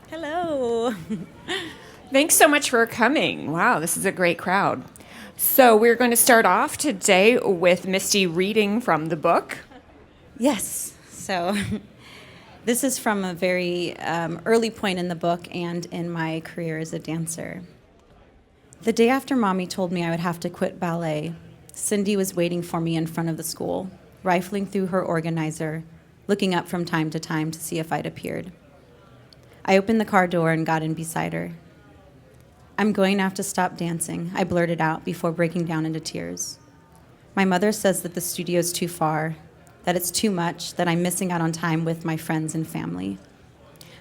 Hello. Thanks so much for coming. Wow, this is a great crowd. So we're going to start off today with Misty reading from the book. Yes. So this is from a very early point in the book and in my career as a dancer. The day after Mommy told me I would have to quit ballet, Cindy was waiting for me in front of the school, rifling through her organizer, looking up from time to time to see if I'd appeared. I opened the car door and got in beside her. "I'm going to have to stop dancing," I blurted out before breaking down into tears. "My mother says that the studio's too far, that it's too much, that I'm missing out on time with my friends and family."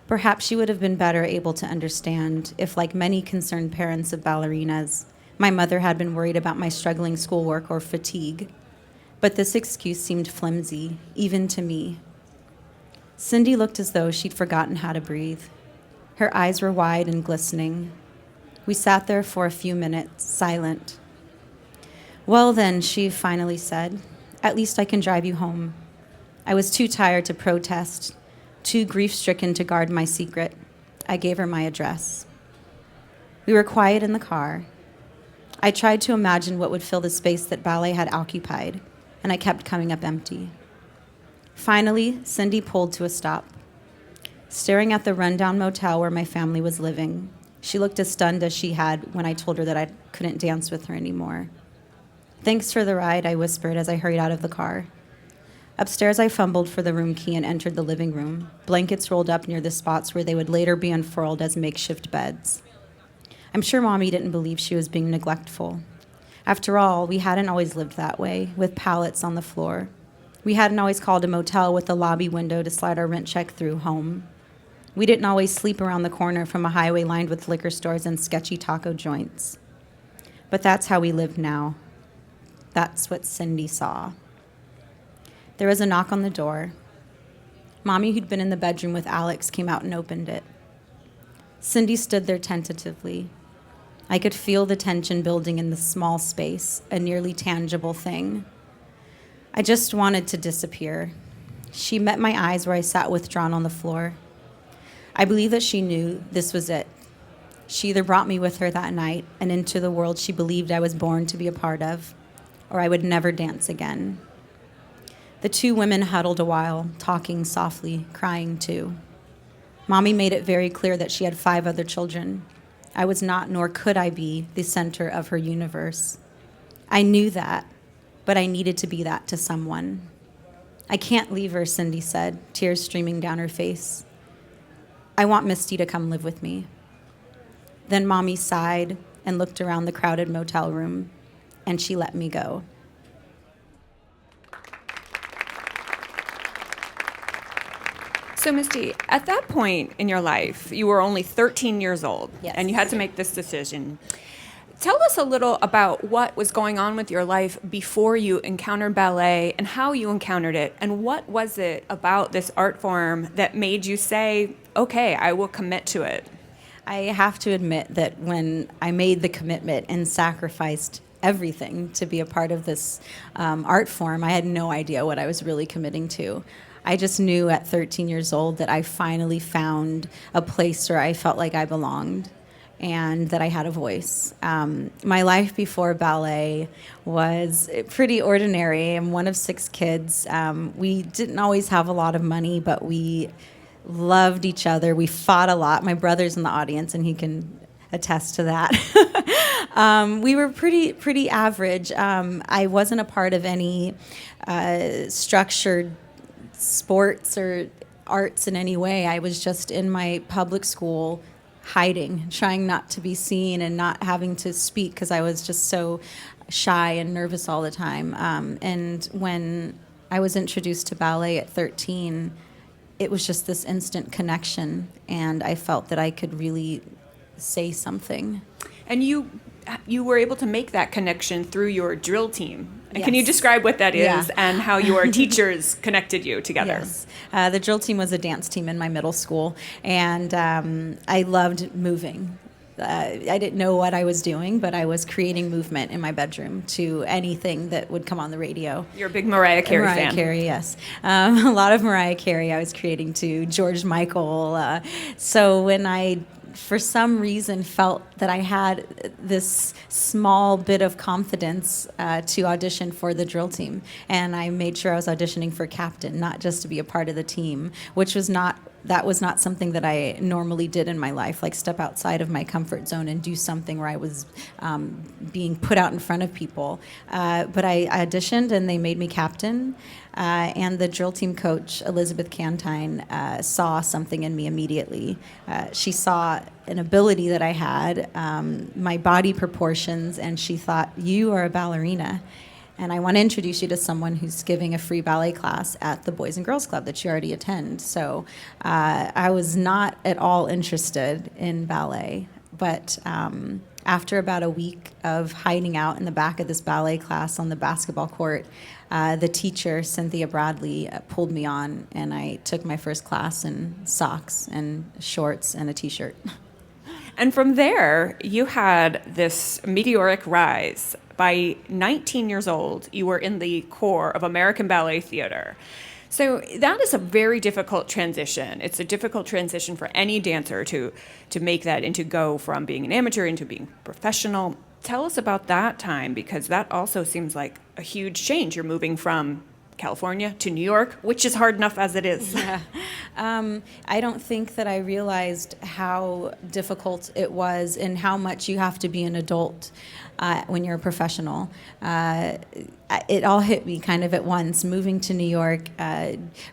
Perhaps she would have been better able to understand if, like many concerned parents of ballerinas, my mother had been worried about my struggling schoolwork or fatigue. But this excuse seemed flimsy, even to me. Cindy looked as though she'd forgotten how to breathe. Her eyes were wide and glistening. We sat there for a few minutes, silent. "Well then," she finally said, "at least I can drive you home." I was too tired to protest, too grief-stricken to guard my secret. I gave her my address. We were quiet in the car. I tried to imagine what would fill the space that ballet had occupied, and I kept coming up empty. Finally, Cindy pulled to a stop. Staring at the rundown motel where my family was living, she looked as stunned as she had when I told her that I couldn't dance with her anymore. "Thanks for the ride," I whispered as I hurried out of the car. Upstairs, I fumbled for the room key and entered the living room, blankets rolled up near the spots where they would later be unfurled as makeshift beds. I'm sure Mommy didn't believe she was being neglectful. After all, we hadn't always lived that way, with pallets on the floor. We hadn't always called a motel with a lobby window to slide our rent check through home. We didn't always sleep around the corner from a highway lined with liquor stores and sketchy taco joints. But that's how we live now. That's what Cindy saw. There was a knock on the door. Mommy, who'd been in the bedroom with Alex, came out and opened it. Cindy stood there tentatively. I could feel the tension building in the small space, a nearly tangible thing. I just wanted to disappear. She met my eyes where I sat withdrawn on the floor. I believe that she knew this was it. She either brought me with her that night and into the world she believed I was born to be a part of, or I would never dance again. The two women huddled a while, talking softly, crying too. Mommy made it very clear that she had 5 other children. I was not, nor could I be, the center of her universe. I knew that, but I needed to be that to someone. "I can't leave her," Cindy said, tears streaming down her face. "I want Misty to come live with me." Then Mommy sighed and looked around the crowded motel room, and she let me go. So Misty, at that point in your life, you were only 13 years old, Yes. and you had to make this decision. Tell us a little about what was going on with your life before you encountered ballet and how you encountered it, and what was it about this art form that made you say, okay, I will commit to it? I have to admit that when I made the commitment and sacrificed everything to be a part of this art form, I had no idea what I was really committing to. I just knew at 13 years old that I finally found a place where I felt like I belonged and that I had a voice. My life before ballet was pretty ordinary. I'm one of 6 kids. We didn't always have a lot of money, but we loved each other. We fought a lot. My brother's in the audience, and he can attest to that. We were pretty average. I wasn't a part of any structured sports or arts in any way. I was just in my public school hiding, trying not to be seen and not having to speak because I was just so shy and nervous all the time. And when I was introduced to ballet at 13, it was just this instant connection, and I felt that I could really say something. And you were able to make that connection through your drill team. And Yes. Can you describe what that is Yeah. and how your teachers connected you together? Yes. The drill team was a dance team in my middle school, and I loved moving. I didn't know what I was doing, but I was creating movement in my bedroom to anything that would come on the radio. You're a big Mariah Carey fan. Mariah Carey, yes. A lot of Mariah Carey I was creating to, George Michael. So when I, for some reason, felt that I had this small bit of confidence to audition for the drill team, and I made sure I was auditioning for captain, not just to be a part of the team, which was not something that I normally did in my life, like step outside of my comfort zone and do something where I was being put out in front of people. But I auditioned, and they made me captain. And the drill team coach, Elizabeth Cantine, saw something in me immediately. She saw an ability that I had, my body proportions, and she thought, you are a ballerina. And I want to introduce you to someone who's giving a free ballet class at the Boys and Girls Club that you already attend. So I was not at all interested in ballet. But after about a week of hiding out in the back of this ballet class on the basketball court, the teacher, Cynthia Bradley, pulled me on, and I took my first class in socks and shorts and a T-shirt. And from there, you had this meteoric rise. By 19 years old, you were in the corps of American Ballet Theater. So that is a very difficult transition. It's a difficult transition for any dancer to make that and to go from being an amateur into being professional. Tell us about that time, because that also seems like a huge change. You're moving from California to New York, which is hard enough as it is. Yeah. I don't think that I realized how difficult it was and how much you have to be an adult when you're a professional. It all hit me kind of at once, moving to New York,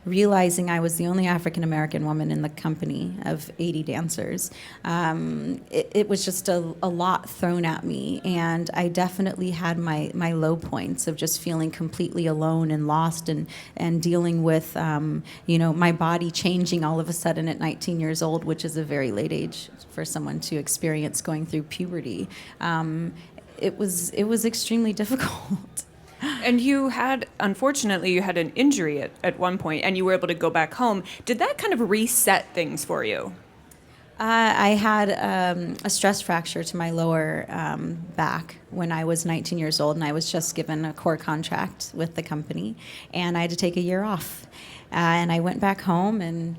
realizing I was the only African-American woman in the company of 80 dancers. It was just a lot thrown at me, and I definitely had my low points of just feeling completely alone and lost, and dealing with my body changing all of a sudden at 19 years old, which is a very late age for someone to experience going through puberty. It was extremely difficult. And unfortunately, you had an injury at one point, and you were able to go back home. Did that kind of reset things for you? I had a stress fracture to my lower back when I was 19 years old, and I was just given a core contract with the company, and I had to take a year off. And I went back home and...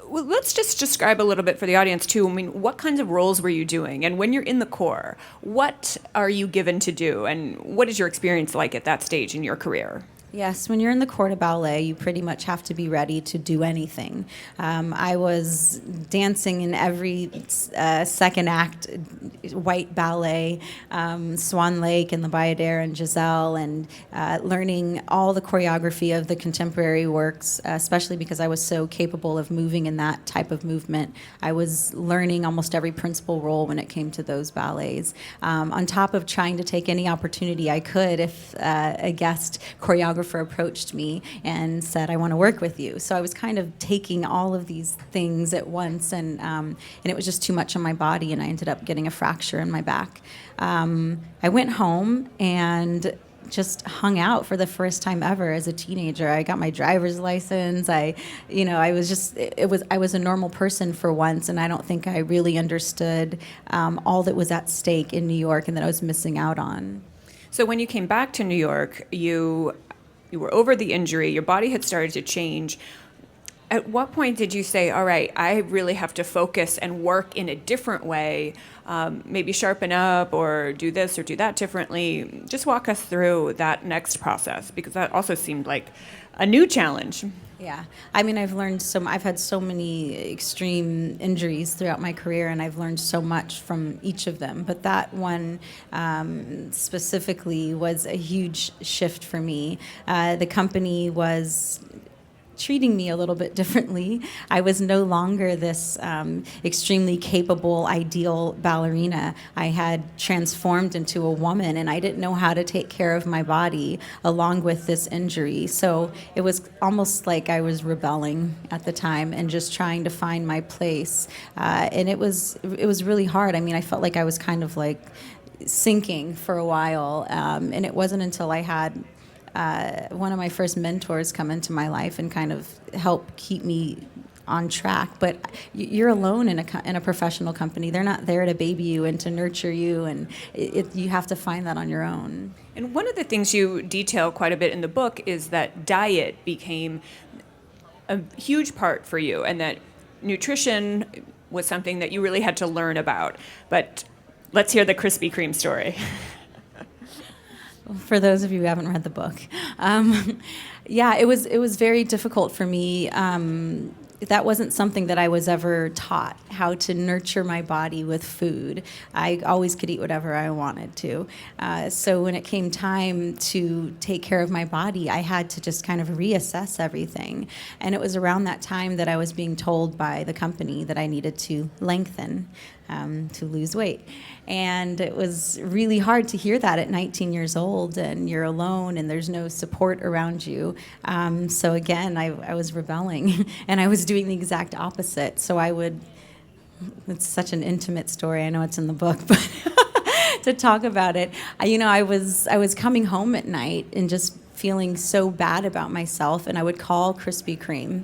Well, let's just describe a little bit for the audience, too. I mean, what kinds of roles were you doing? And when you're in the corps, what are you given to do? And what is your experience like at that stage in your career? Yes, when you're in the corps de ballet, you pretty much have to be ready to do anything. I was dancing in every second act, white ballet, Swan Lake and the Bayadere and Giselle, and learning all the choreography of the contemporary works, especially because I was so capable of moving in that type of movement. I was learning almost every principal role when it came to those ballets, on top of trying to take any opportunity I could if a guest choreographer approached me and said, I want to work with you. So I was kind of taking all of these things at once, and it was just too much on my body, and I ended up getting a fracture in my back. I went home and just hung out for the first time ever as a teenager. I got my driver's license. I was a normal person for once, and I don't think I really understood all that was at stake in New York and that I was missing out on. So when you came back to New York, you were over the injury, your body had started to change. At what point did you say, all right, I really have to focus and work in a different way, maybe sharpen up or do this or do that differently? Just walk us through that next process, because that also seemed like a new challenge. Yeah, I mean, I've had so many extreme injuries throughout my career, and I've learned so much from each of them. But that one specifically was a huge shift for me. The company was treating me a little bit differently. I was no longer this extremely capable, ideal ballerina. I had transformed into a woman, and I didn't know how to take care of my body along with this injury. So it was almost like I was rebelling at the time and just trying to find my place. And it was really hard. I mean, I felt like I was kind of like sinking for a while. And it wasn't until I had one of my first mentors come into my life and kind of help keep me on track. But you're alone in a professional company. They're not there to baby you and to nurture you, and you have to find that on your own. And one of the things you detail quite a bit in the book is that diet became a huge part for you, and that nutrition was something that you really had to learn about. But let's hear the Krispy Kreme story. For those of you who haven't read the book, yeah, it was very difficult for me. That wasn't something that I was ever taught, how to nurture my body with food. I always could eat whatever I wanted to. So when it came time to take care of my body, I had to just kind of reassess everything. And it was around that time that I was being told by the company that I needed to lengthen, to lose weight. And it was really hard to hear that at 19 years old, and you're alone and there's no support around you. So again, I was rebelling and I was doing the exact opposite. So it's such an intimate story. I know it's in the book, but to talk about it, I was coming home at night and just feeling so bad about myself, and I would call Krispy Kreme.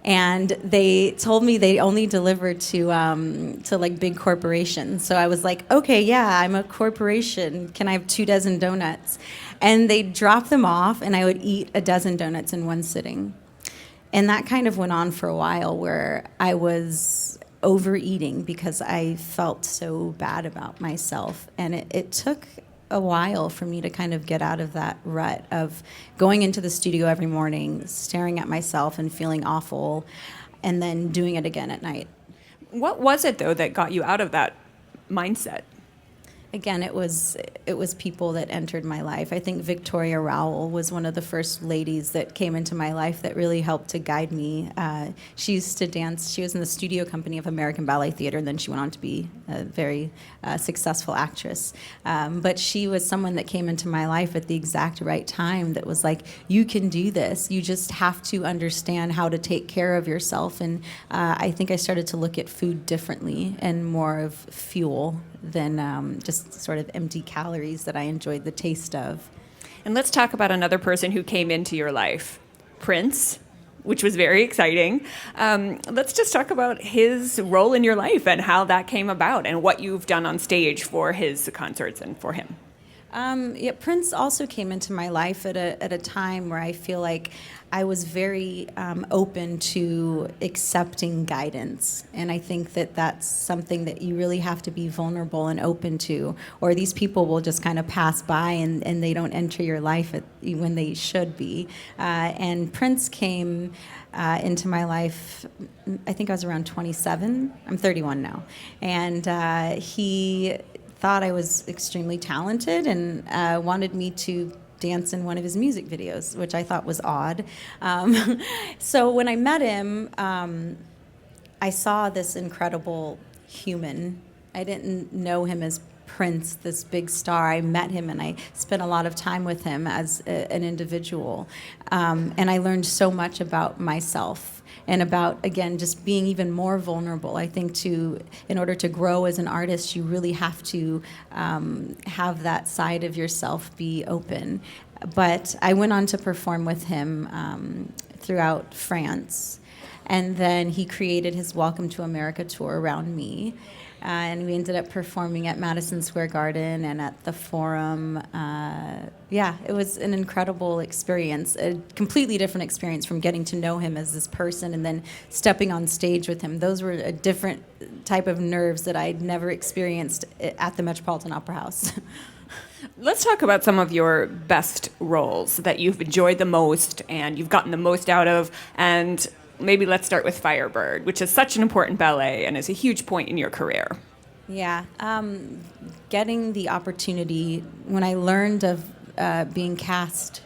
And they told me they only delivered to like big corporations. So I was like, okay, yeah, I'm a corporation. Can I have 24 donuts? And they'd drop them off, and I would eat 12 donuts in one sitting. And that kind of went on for a while, where I was overeating because I felt so bad about myself. And it took a while for me to kind of get out of that rut of going into the studio every morning, staring at myself and feeling awful, and then doing it again at night. What was it, though, that got you out of that mindset? Again, it was people that entered my life. I think Victoria Rowell was one of the first ladies that came into my life that really helped to guide me. She used to dance. She was in the studio company of American Ballet Theater, and then she went on to be a very successful actress. But she was someone that came into my life at the exact right time that was like, you can do this. You just have to understand how to take care of yourself. And I think I started to look at food differently and more of fuel than just sort of empty calories that I enjoyed the taste of. And let's talk about another person who came into your life, Prince, which was very exciting. Let's just talk about his role in your life and how that came about and what you've done on stage for his concerts and for him. Yeah, Prince also came into my life at a time where I feel like I was very open to accepting guidance. And I think that that's something that you really have to be vulnerable and open to, or these people will just kind of pass by and they don't enter your life when they should be. And Prince came into my life, I think I was around 27. I'm 31 now. And he thought I was extremely talented and wanted me to dance in one of his music videos, which I thought was odd. So when I met him, I saw this incredible human. I didn't know him as Prince, this big star. I met him and I spent a lot of time with him as an individual. And I learned so much about myself and about, again, just being even more vulnerable. I think in order to grow as an artist, you really have to have that side of yourself be open. But I went on to perform with him throughout France. And then he created his Welcome to America tour around me. And we ended up performing at Madison Square Garden and at the Forum. Yeah, it was an incredible experience, a completely different experience from getting to know him as this person and then stepping on stage with him. Those were a different type of nerves that I'd never experienced at the Metropolitan Opera House. Let's talk about some of your best roles that you've enjoyed the most and you've gotten the most out of. And maybe let's start with Firebird, which is such an important ballet and is a huge point in your career. Yeah, getting the opportunity when I learned of being cast.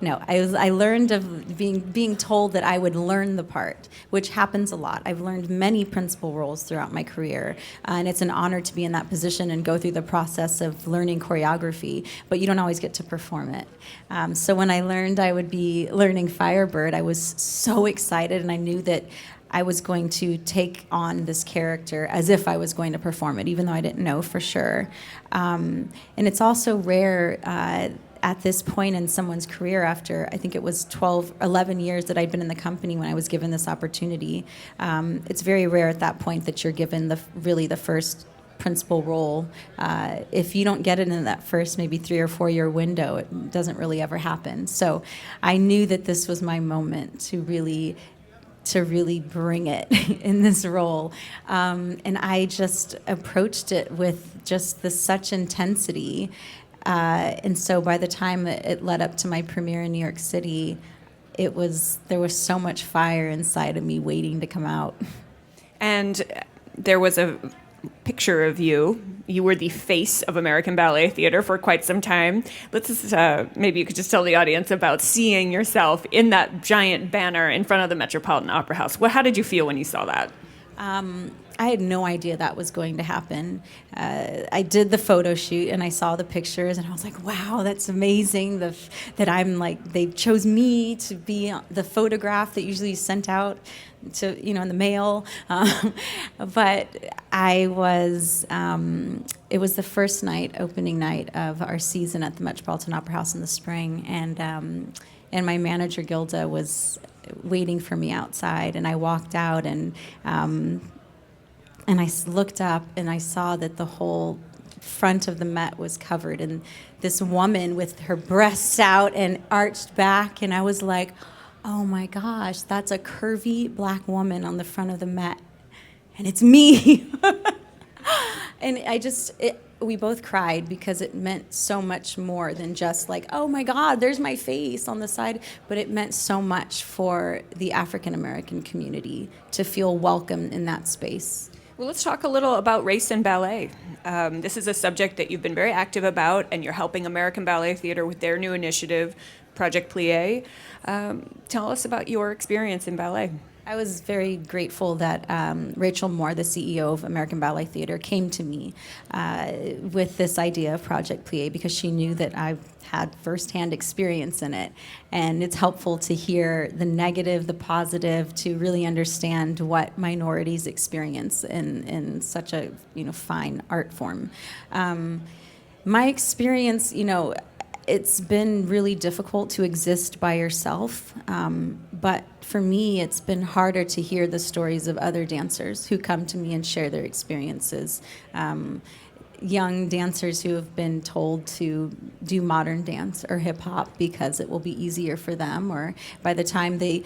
No, I learned of being told that I would learn the part, which happens a lot. I've learned many principal roles throughout my career, and it's an honor to be in that position and go through the process of learning choreography, but you don't always get to perform it. So when I learned I would be learning Firebird, I was so excited, and I knew that I was going to take on this character as if I was going to perform it, even though I didn't know for sure. And it's also rare. at this point in someone's career, after I think it was 11 years that I'd been in the company when I was given this opportunity, it's very rare at that point that you're given the first principal role. If you don't get it in that first maybe 3 or 4 year window, it doesn't really ever happen. So I knew that this was my moment to really bring it in this role. And I just approached it with just such intensity. And so by the time it led up to my premiere in New York City, there was so much fire inside of me waiting to come out. And there was a picture of you. You were the face of American Ballet Theater for quite some time. Let's just, maybe you could just tell the audience about seeing yourself in that giant banner in front of the Metropolitan Opera House. How did you feel when you saw that? I had no idea that was going to happen. I did the photo shoot and I saw the pictures and I was like, wow, that's amazing that I'm like, they chose me to be the photograph that usually is sent out to, in the mail. But I was, it was the first opening night of our season at the Metropolitan Opera House in the spring. And my manager, Gilda, was waiting for me outside, and I walked out and I looked up and I saw that the whole front of the Met was covered in this woman with her breasts out and arched back, and I was like, oh my gosh, that's a curvy black woman on the front of the Met, and it's me. And we both cried because it meant so much more than just like, oh my God, there's my face on the side, but it meant so much for the African American community to feel welcome in that space. Well, let's talk a little about race in ballet. This is a subject that you've been very active about, and you're helping American Ballet Theater with their new initiative, Project Plie. Tell us about your experience in ballet. I was very grateful that Rachel Moore, the CEO of American Ballet Theater, came to me with this idea of Project Plie because she knew that I've had firsthand experience in it. And it's helpful to hear the negative, the positive, to really understand what minorities experience in such a fine art form. My experience, it's been really difficult to exist by yourself, but for me, it's been harder to hear the stories of other dancers who come to me and share their experiences. Young dancers who have been told to do modern dance or hip hop because it will be easier for them, or by the time they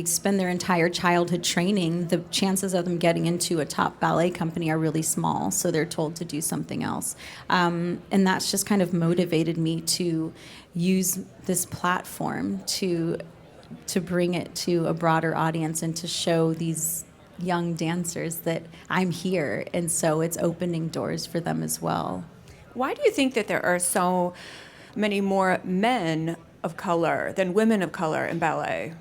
spend their entire childhood training, the chances of them getting into a top ballet company are really small, so they're told to do something else. And that's just kind of motivated me to use this platform to bring it to a broader audience and to show these young dancers that I'm here, and so it's opening doors for them as well. Why do you think that there are so many more men of color than women of color in ballet?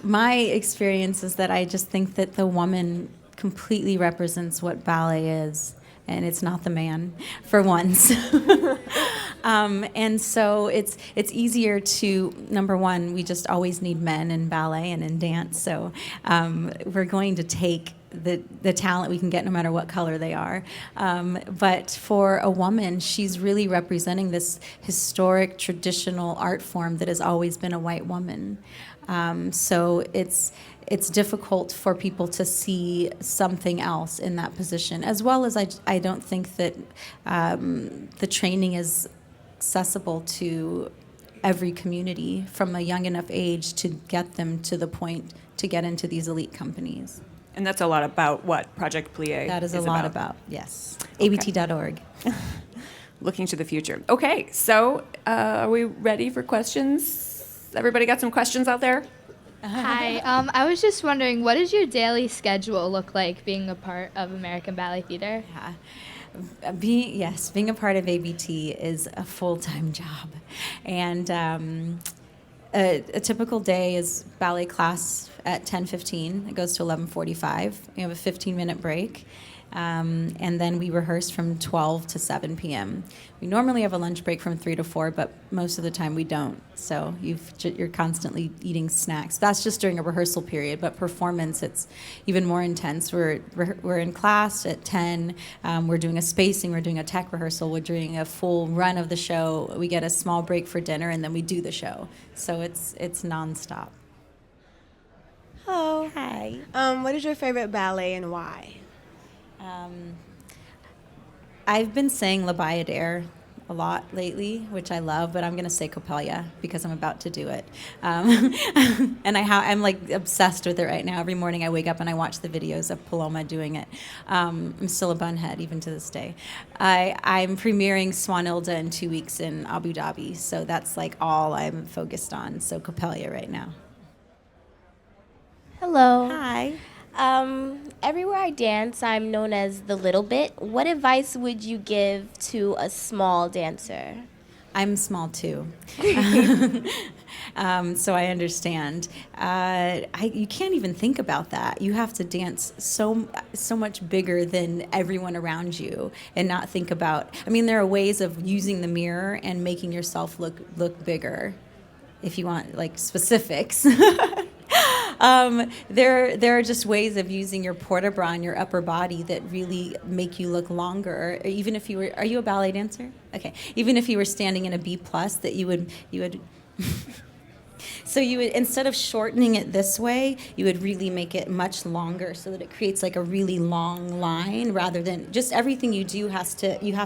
My experience is that I just think that the woman completely represents what ballet is, and it's not the man, for once. And so it's easier to, number one, we just always need men in ballet and in dance, so we're going to take the talent we can get no matter what color they are. But for a woman, she's really representing this historic, traditional art form that has always been a white woman. So it's difficult for people to see something else in that position, as well as I don't think that the training is accessible to every community from a young enough age to get them to the point to get into these elite companies. And that's a lot about what Project Plie That is a lot about, yes. Okay. ABT.org. Looking to the future. Okay, so are we ready for questions? Everybody got some questions out there? Hi, I was just wondering, what does your daily schedule look like being a part of American Ballet Theater? Yeah. Being a part of ABT is a full-time job. And a typical day is ballet class at 10:15. It goes to 11:45. We have a 15-minute break. And then we rehearse from 12 to 7 p.m. We normally have a lunch break from 3 to 4, but most of the time we don't. So you're constantly eating snacks. That's just during a rehearsal period, but performance, it's even more intense. We're in class at 10. We're doing a spacing. We're doing a tech rehearsal. We're doing a full run of the show. We get a small break for dinner, and then we do the show. So it's nonstop. Hello. Hi. What is your favorite ballet and why? I've been saying La Bayadere a lot lately, which I love, but I'm going to say Coppelia because I'm about to do it. And I'm like obsessed with it right now. Every morning I wake up and I watch the videos of Paloma doing it. I'm still a bunhead even to this day. I'm premiering Swanilda in 2 weeks in Abu Dhabi, so that's like all I'm focused on. So Coppelia right now. Hello. Hi. Everywhere I dance, I'm known as the little bit. What advice would you give to a small dancer? I'm small too, so I understand. You can't even think about that. You have to dance so much bigger than everyone around you, and not think about. I mean, there are ways of using the mirror and making yourself look bigger, if you want like specifics. There are just ways of using your port-a-bras and your upper body that really make you look longer. Even if you were, are you a ballet dancer? Okay. Even if you were standing in a B+, that you would, so you would, instead of shortening it this way, you would really make it much longer so that it creates like a really long line rather than just everything you do you have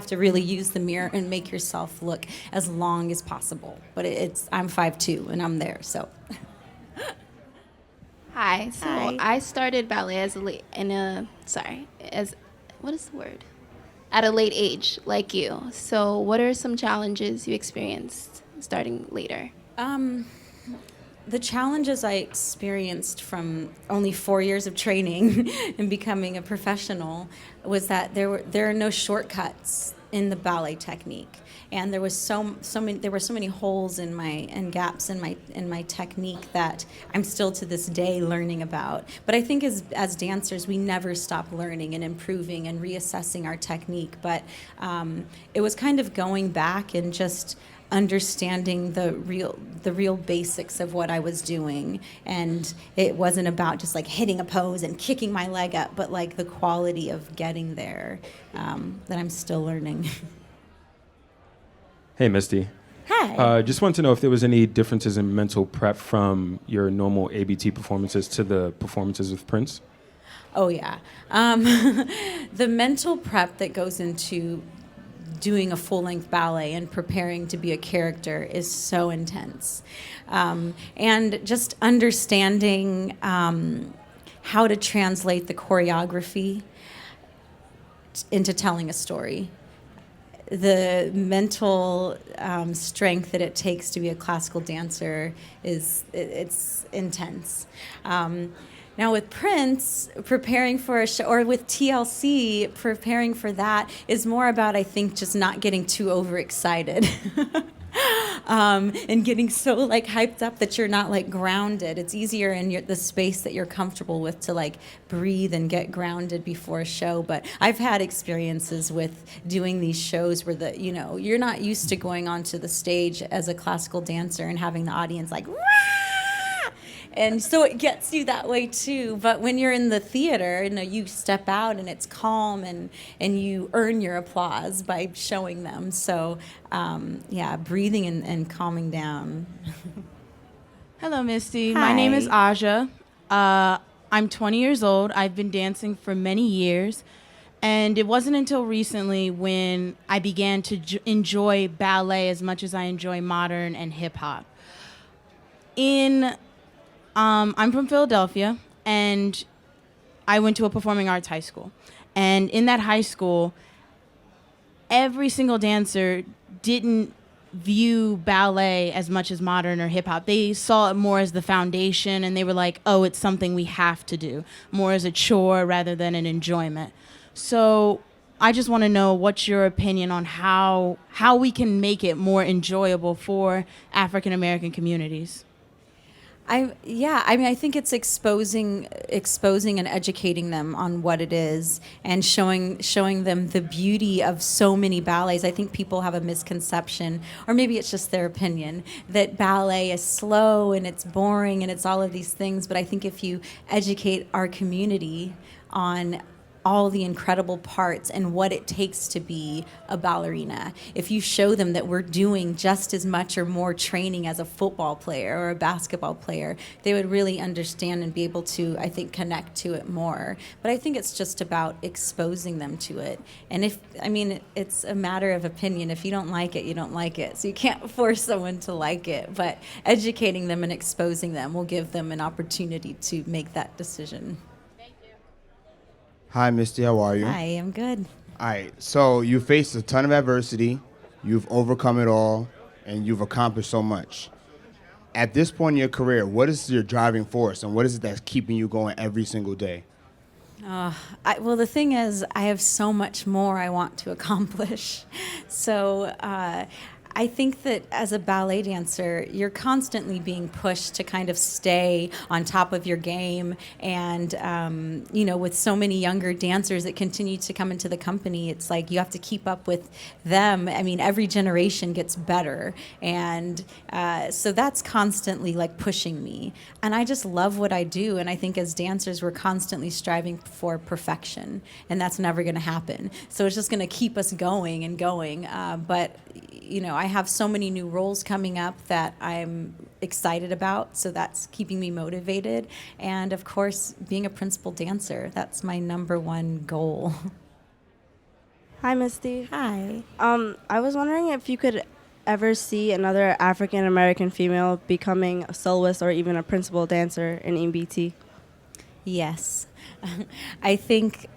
to really use the mirror and make yourself look as long as possible. But I'm 5'2" and I'm there, so. Hi. So Hi. I started ballet at a late age, like you. So what are some challenges you experienced starting later? The challenges I experienced from only 4 years of training and becoming a professional was that there are no shortcuts in the ballet technique. And there were so many holes and gaps in my technique that I'm still to this day learning about. But I think as dancers, we never stop learning and improving and reassessing our technique. But it was kind of going back and just understanding the real basics of what I was doing. And it wasn't about just like hitting a pose and kicking my leg up, but like the quality of getting there that I'm still learning. Hey, Misty. Hi. Just wanted to know if there was any differences in mental prep from your normal ABT performances to the performances with Prince? Oh, yeah. The mental prep that goes into doing a full-length ballet and preparing to be a character is so intense. And just understanding how to translate the choreography into telling a story. The mental strength that it takes to be a classical dancer it's intense. Now with Prince, preparing for a show, or with TLC, preparing for that is more about, I think, just not getting too overexcited. And getting so like hyped up that you're not like grounded. It's easier in the space that you're comfortable with to like breathe and get grounded before a show. But I've had experiences with doing these shows where you're not used to going onto the stage as a classical dancer and having the audience like, "Rah!" And so it gets you that way too. But when you're in the theater, you step out and it's calm and you earn your applause by showing them. So breathing and calming down. Hello, Misty. Hi. My name is Aja. I'm 20 years old. I've been dancing for many years. And it wasn't until recently when I began to enjoy ballet as much as I enjoy modern and hip hop. I'm from Philadelphia, and I went to a performing arts high school. And in that high school, every single dancer didn't view ballet as much as modern or hip hop. They saw it more as the foundation, and they were like, oh, it's something we have to do, more as a chore rather than an enjoyment. So I just want to know what's your opinion on how we can make it more enjoyable for African American communities. I think it's exposing and educating them on what it is, and showing them the beauty of so many ballets. I think people have a misconception, or maybe it's just their opinion, that ballet is slow and it's boring and it's all of these things. But I think if you educate our community on all the incredible parts and what it takes to be a ballerina. If you show them that we're doing just as much or more training as a football player or a basketball player, they would really understand and be able to, I think, connect to it more. But I think it's just about exposing them to it. And it's a matter of opinion. If you don't like it, you don't like it. So you can't force someone to like it. But educating them and exposing them will give them an opportunity to make that decision. Hi, Misty. How are you? Hi, I'm good. All right. So you faced a ton of adversity. You've overcome it all, and you've accomplished so much. At this point in your career, what is your driving force, and what is it that's keeping you going every single day? Well, the thing is, I have so much more I want to accomplish. So I think that as a ballet dancer, you're constantly being pushed to kind of stay on top of your game. And, with so many younger dancers that continue to come into the company, it's like you have to keep up with them. I mean, every generation gets better. And so that's constantly like pushing me. And I just love what I do. And I think as dancers, we're constantly striving for perfection. And that's never going to happen. So it's just going to keep us going and going. But I have so many new roles coming up that I'm excited about, so that's keeping me motivated. And of course, being a principal dancer, that's my number one goal. Hi, Misty. Hi. I was wondering if you could ever see another African American female becoming a soloist or even a principal dancer in EBT. Yes. I think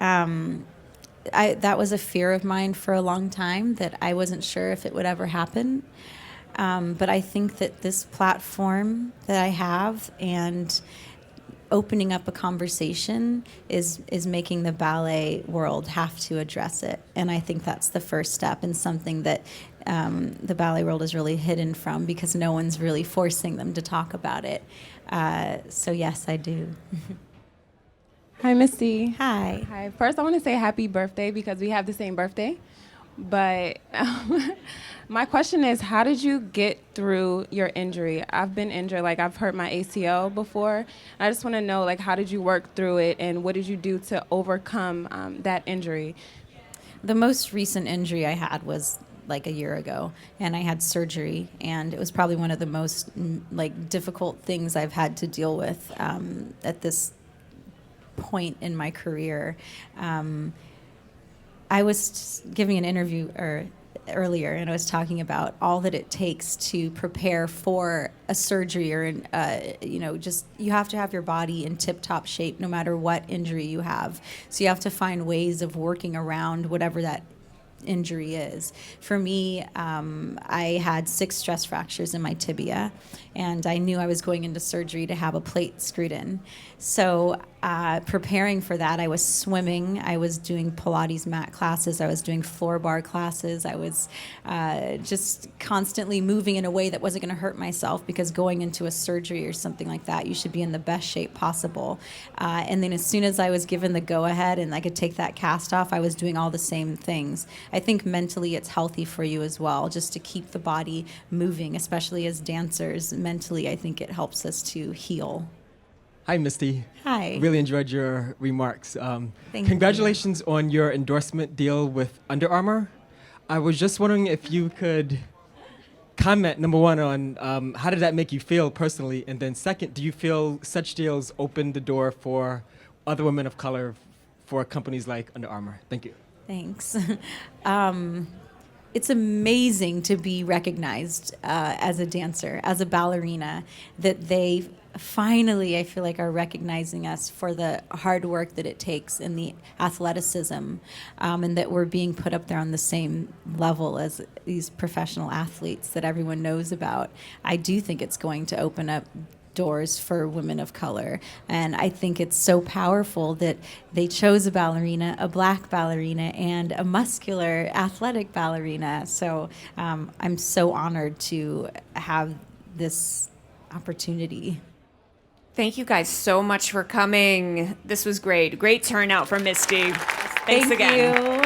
that was a fear of mine for a long time, that I wasn't sure if it would ever happen. But I think that this platform that I have and opening up a conversation is making the ballet world have to address it. And I think that's the first step, and something that the ballet world is really hidden from, because no one's really forcing them to talk about it. So yes, I do. Hi, Misty. Hi. Hi. First, I want to say happy birthday because we have the same birthday. But my question is, how did you get through your injury? I've been injured, I've hurt my ACL before. I just want to know, how did you work through it, and what did you do to overcome that injury? The most recent injury I had was a year ago, and I had surgery, and it was probably one of the most difficult things I've had to deal with at this point in my career. I was giving an interview earlier, and I was talking about all that it takes to prepare for a surgery, or just you have to have your body in tip-top shape no matter what injury you have. So you have to find ways of working around whatever that injury is. For me, I had 6 stress fractures in my tibia, and I knew I was going into surgery to have a plate screwed in. So preparing for that, I was swimming, I was doing Pilates mat classes, I was doing floor bar classes, I was just constantly moving in a way that wasn't going to hurt myself, because going into a surgery or something like that, you should be in the best shape possible. And then as soon as I was given the go-ahead and I could take that cast off, I was doing all the same things. I think mentally it's healthy for you as well, just to keep the body moving, especially as dancers. Mentally, I think it helps us to heal. Hi, Misty. Hi. Really enjoyed your remarks. Thank Congratulations on your endorsement deal with Under Armour. I was just wondering if you could comment, number one, on how did that make you feel personally? And then second, do you feel such deals open the door for other women of color for companies like Under Armour? Thank you. Thanks. It's amazing to be recognized as a dancer, as a ballerina, that they finally, I feel like, are recognizing us for the hard work that it takes and the athleticism, and that we're being put up there on the same level as these professional athletes that everyone knows about. I do think it's going to open up doors for women of color, and I think it's so powerful that they chose a ballerina, a black ballerina, and a muscular, athletic ballerina. So I'm so honored to have this opportunity. Thank you guys so much for coming. This was great. Great turnout for Misty. Thanks again. Thank you.